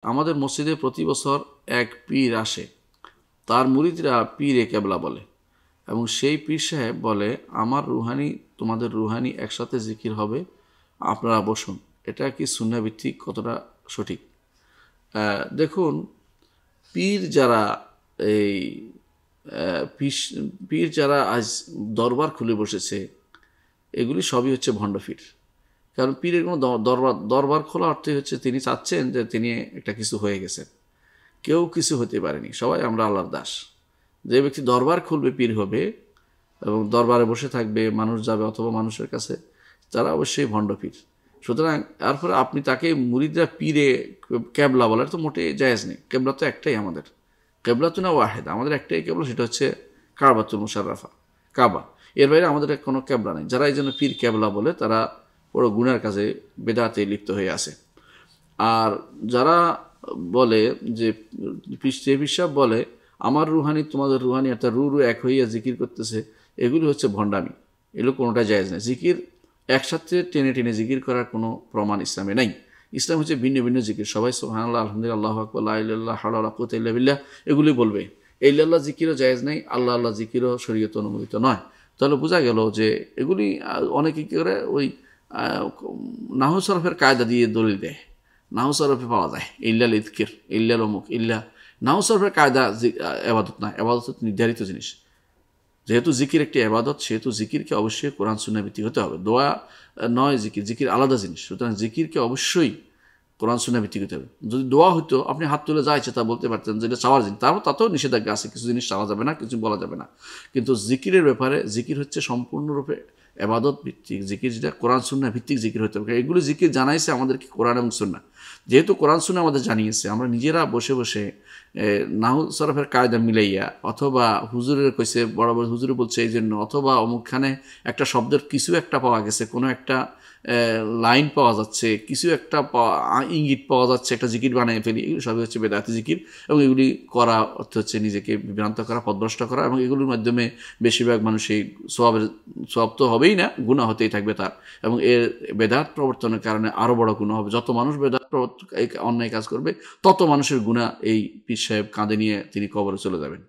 আমাদের মসজিদে প্রতি বছর এক পীর আসে, তার মুরিদরা পীরে কেবলা বলে এবং সেই পীর সাহেব বলে আমার রুহানি তোমাদের রুহানি একসাথে জিকির হবে, আপনারা বসুন। এটা কি সুন্নাহ ভিত্তিক, কতটা সঠিক? দেখুন, পীর যারা এই পীর যারা আজ দরবার খুলে বসেছে, এগুলি সবই হচ্ছে ভণ্ডপীর। কারণ পীরের কোনো দরবার খোলা অর্থই হচ্ছে তিনি চাচ্ছেন যে তিনি একটা কিছু হয়ে গেছেন। কেউ কিছু হতে পারেনি, সবাই আমরা আল্লাহর দাস। যে ব্যক্তি দরবার খুলবে পীর হবে এবং দরবারে বসে থাকবে, মানুষ যাবে অথবা মানুষের কাছে, তারা অবশ্যই ভণ্ডপীর। সুতরাং তারপরে আপনি তাকে মুরিদরা পীরে কেবলা বলার তো মোটে জায়েজ নেই। কেবলা তো একটাই আমাদের, কেবলা তো না ওয়াহেদ, আমাদের একটাই কেবলা, সেটা হচ্ছে কাবাতুল মুশাররাফা, কাবা। এর বাইরে আমাদের কোনো কেবলা নেই। যারা এই জন্য পীর কেবলা বলে তারা বড় গুনার কাজে, বেদাতে লিপ্ত হয়ে আছে। আর যারা বলে যে পিসাব বলে আমার রুহানি তোমাদের রুহানি, অর্থাৎ রু এক হইয়া জিকির করতেছে, এগুলি হচ্ছে ভণ্ডামি। এগুলো কোনোটা জায়েজ নেই। জিকির একসাথে টেনে টেনে জিকির করার কোনো প্রমাণ ইসলামে নেই। ইসলাম হচ্ছে ভিন্ন ভিন্ন জিকির। সবাই সুবহানাল্লাহ, আলহামদুলিল্লাহ, আল্লাহু আকবার, লা ইলাহা ইল্লাল্লাহ, হাওলা ওয়ালা কুওয়াতা ইল্লা বিল্লাহ এগুলি বলবে। এই আল্লাহ জিকিরও জায়েজ নেই, আল্লাহ আল্লাহ জিকিরও শরীয়তে অনুমোদিত নয়। তাহলে বোঝা গেল যে এগুলি অনেকে কী করে, ওই নাহু সরফের কায়দা দিয়ে দলিল দেয়। নাহু সরফে পাওয়া যায় ইল্লাল ইযকির, ইল্লাল অমুক, ইল্লা। নাহু সরফের কায়দা এবাদত না, এবাদত নির্ধারিত জিনিস। যেহেতু জিকির একটি এবাদত, সেহেতু জিকিরকে অবশ্যই কোরআন সুন্নাহ ভিত্তিক হতে হবে। দোয়া নয় জিকির, জিকির আলাদা জিনিস। সুতরাং জিকিরকে অবশ্যই কোরআন সুন্নাহ ভিত্তিক হতে হবে। যদি দোয়া হইতো, আপনি হাত তুলে যা ইচ্ছে তা বলতে পারতেন, যেটা চাওয়ার জিনিস, তাতেও নিষেধাজ্ঞা আছে, কিছু জিনিস চাওয়া যাবে না, কিছু বলা যাবে না। কিন্তু জিকিরের ব্যাপারে, জিকির হচ্ছে সম্পূর্ণরূপে এবাদত ভিত্তিক জিকির, যেটা কোরআন সুন্নাহ ভিত্তিক জিকির হতে হবে। এগুলো জিকির জানাইছে আমাদেরকে কোরআন এবং সুন্নাহ। যেহেতু কোরআন সুন্নাহ আমাদের জানিয়েছে, আমরা নিজেরা বসে বসে নাহু সরফের কায়দা মিলাইয়া, অথবা হুজুরের কইছে, বড় বড় হুজুরে বলছে এই জন্য, অথবা অমুকখানে একটা শব্দের কিছু একটা পাওয়া গেছে, কোনো একটা লাইন পাওয়া যাচ্ছে, কিছু একটা ইঙ্গিত পাওয়া যাচ্ছে, একটা জিকির বানিয়ে ফেলি, এগুলো সবই হচ্ছে বেদাতি জিকির। এবং এগুলি করা অর্থ হচ্ছে নিজেকে বিভ্রান্ত করা, পথভ্রষ্ট করা, এবং এগুলোর মাধ্যমে বেশিরভাগ মানুষ এই সওয়াব তো হবেই না, গুনাহ হতেই থাকবে তার। এবং এর বেদাত প্রবর্তনের কারণে আরও বড় গুনাহ হবে। যত মানুষ বেদাত অন্যায় কাজ করবে, তত মানুষের গুনাহ এই পীর সাহেব কাঁধে নিয়ে তিনি কবরে চলে যাবেন।